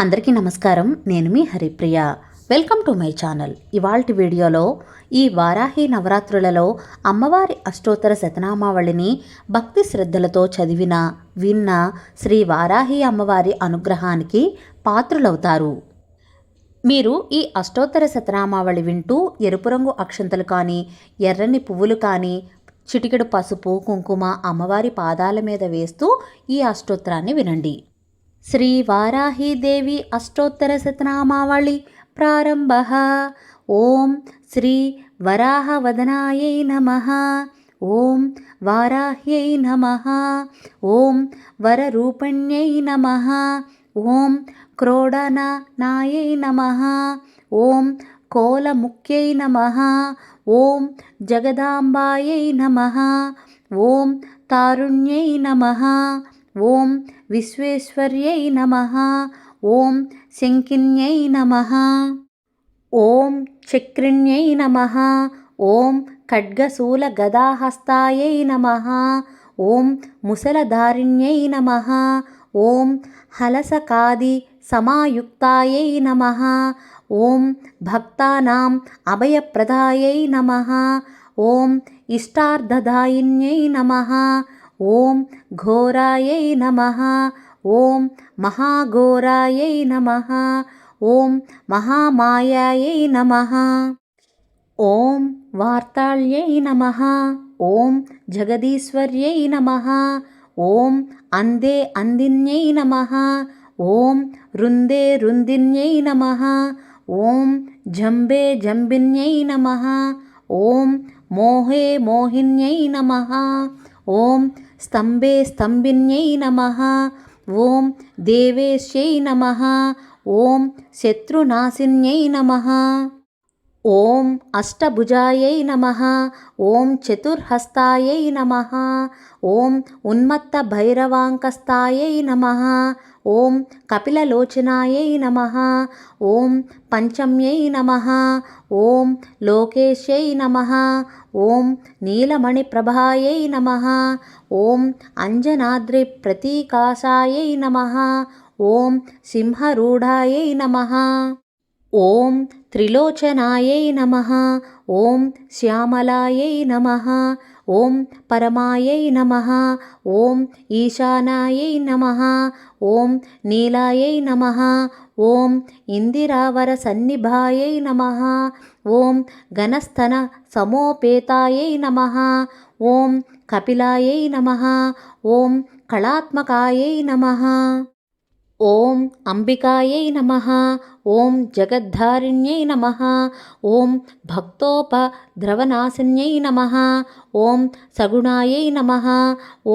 అందరికీ నమస్కారం. నేను మీ Haripriya. Welcome to my channel. ఇవాల్టి వీడియోలో ఈ వారాహి నవరాత్రులలో అమ్మవారి అష్టోత్తర శతనామావళిని భక్తి శ్రద్ధలతో చదివిన విన్న శ్రీ వారాహి అమ్మవారి అనుగ్రహానికి పాత్రులవుతారు. మీరు ఈ అష్టోత్తర శతనామావళి వింటూ ఎరుపు రంగు అక్షంతలు కానీ, ఎర్రని పువ్వులు కానీ, చిటికెడు పసుపు కుంకుమ అమ్మవారి పాదాల మీద వేస్తూ ఈ అష్టోత్తరాన్ని వినండి. శ్రీ వారాహీదేవి అష్టోత్తర శతనామావళి ప్రారంభ. ఓం శ్రీ వరాహవదనాయై నమః. ఓం వారాహ్యై నమః. ఓం వరరూపిణ్యై నమః. ఓం క్రోడనాయై నమః. ఓం కోలముఖ్యై నమః. ఓం జగదాంబాయై నమః. ఓం తారుణ్యై నమః. ఓం విశ్వేశ్వర్యై నమః. ఓం శంకిన్యై నమః. ఓం చక్రిణ్యై నమః. ఓం ఖడ్గశూల గదాహస్తాయై నమః. ఓం ముసలధారిణ్యై నమః. ఓం హలసకాది సమాయుక్తాయై నమః. ఓం భక్తానాం అభయప్రదాయై నమః. ఓం ఇష్టార్థదాయిన్యై నమః. ఓం ఘోరాయై నమః. ఓం మహాఘోరాయై నమః. ఓం మహామాయాయై నమః. ఓం వార్తాళ్యై నమః. ఓం జగదీశ్వర్యై నమః. ఓం అందే అందిన్యై నమః. ఓం రుందే రుందిన్యై నమః. ఓం జంబే జంబిన్యై నమః. ఓం మోహే మోహిన్యై నమః. ఓం స్తంభే స్తంభిన్యై నమః. ఓం దేవేశ్యై నమః. ఓం శత్రునాశిన్యై నమః. ఓం అష్టభుజాయై నమః. ఓం చతుర్హస్తాయై నమః. ఓం ఉన్మత్త భైరవాంకస్తాయై నమః. ఓం కపిలలోచనాయై నమః. ఓం పంచమ్యై నమః. ఓం లోకేశ్యై నమః. ఓం నీలమణిప్రభాయై నమః. ఓం అంజనాద్రి ప్రతీకాశాయై నమః. ఓం సింహరూఢాయై నమః. ఓం త్రిలోచనాయై నమః. ఓం శ్యామలాయై నమః. ఓం పరమాయై నమః. ఓం ఈశానాయై నమః. ఓం నీలాయై నమః. ఓం ఇందిరావర సన్నిభాయై నమః. ఓం గణస్థన సమోపేతాయై నమః. ఓం కపిలాయై నమః. ఓం కళాత్మకాయై నమః. ఓం అంబికాయై నమః. ఓం జగద్ధారిణ్యై నమః. ఓం భక్తోపద్రవనాశిన్యై నమః. ఓం సగుణాయై నమః.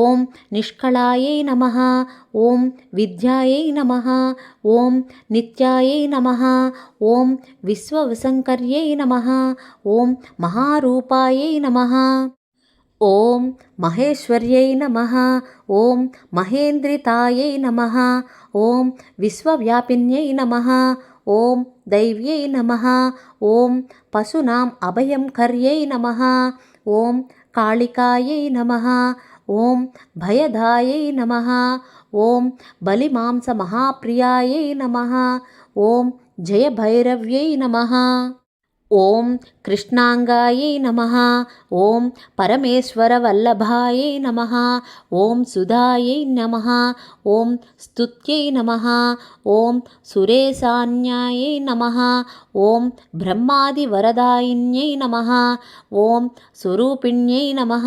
ఓం నిష్కళాయై నమః. ఓం విద్యాయై నమః. ఓం నిత్యాయై నమః. ఓం విశ్వవిశంకర్యై నమః. ఓం మహారూపాయై నమః. ఓం మహేశ్వర్యై నమః. ఓం మహేంద్రితాయై నమః. ఓం విశ్వవ్యాపిన్యై నమః. ఓం దైవ్యై నమః. ఓం పశూనాం అభయంకర్యై నమః. ఓం కాళికాయై నమః. ఓం భయదాయై నమః. ఓం బలిమాంసమహాప్రియాయై నమః. ఓం జయభైరవ్యై నమః. ఓం కృష్ణాంగాయై నమః. ఓం పరమేశ్వరవల్లభాయై నమః. ఓం సుధాయై నమః. ఓం స్తుత్యై నమః. ఓం సురేశాన్యాయై నమః. ఓం బ్రహ్మాదివరదాయిన్యై నమః. ఓం స్వరూపిణ్యై నమః.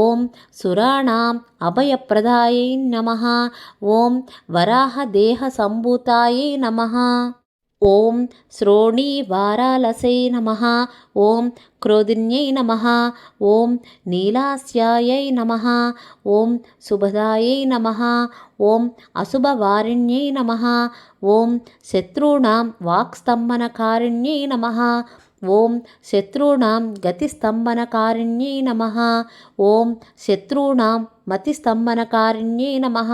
ఓం సురాణాం అభయప్రదాయై నమః. ఓం వరాహదేహసంభూతాయై నమః. ఓం శ్రోణీవారాలసై నమః. ఓం క్రోధిన్యై నమః. ఓం నీలాస్యాయై నమః. ఓం శుభదాయై నమః. ఓం అశుభవారిణ్యై నమః. ఓం శత్రూణాం వాక్స్తంభనకారిణ్యై నమః. ఓం శత్రూణాం గతిస్తంభనకారిణ్యై నమః. ఓం శత్రూణాం మతిస్తంభనకారిణ్యై నమః.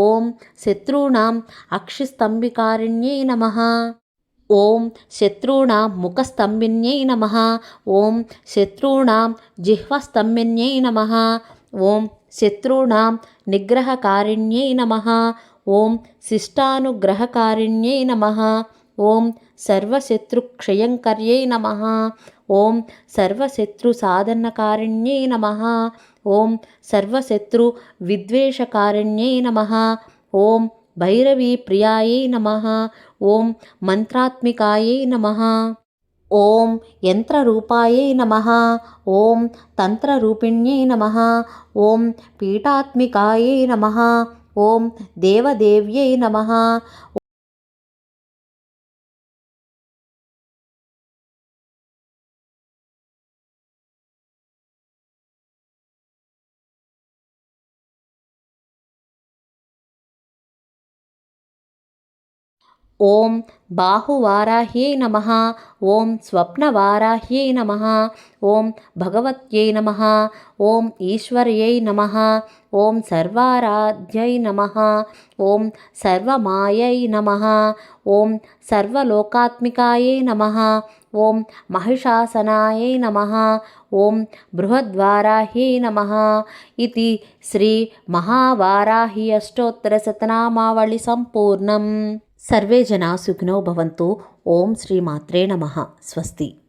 ఓం శత్రూణాం అక్షిస్తంభికారిణ్యై నమః. ఓం శత్రూణాం ముఖస్తంభిన్యై నమః. ఓం శత్రూణాం జిహ్వస్తంభిన్యై నమః. ఓం శత్రూణాం నిగ్రహకారిణ్యై నమః. ఓం శిష్టానుగ్రహకారిణ్యై నమః. ఓం సర్వశత్రుక్షయంకర్యై నమః. ఓం సర్వశత్రుసాధనకారిణ్యై నమః. ఓం సర్వశత్రువిద్వేషకారిణ్యై నమః. ఓం భైరవీప్రియాయై నమః. ఓం మంత్రాత్మికాయై నమః. ఓం యంత్రరూపాయై నమః. ఓం తంత్రరూపిణ్యై నమః. ఓం పీఠాత్మికాయై నమః. ఓం దేవదేవ్యై నమః. ఓం బాహువారాహ్యై నమః. ఓం స్వప్నవారాహ్యై నమః. ఓం భగవత్యై నమః. ఓం ఈశ్వర్యై నమః. ఓం సర్వారాధ్యై నమః. ఓం సర్వమాయై నమః. ఓం సర్వలోకాత్మికాయై నమః. ఓం మహిషాసనాయై నమః. ఓం బృహద్వారాహ్యై నమః. ఇది శ్రీ మహావారాహి అష్టోత్తరశతనామావళి సంపూర్ణం. సర్వే జనా సుఖినో భవంతు. ఓం శ్రీమాత్రే నమః. స్వస్తి.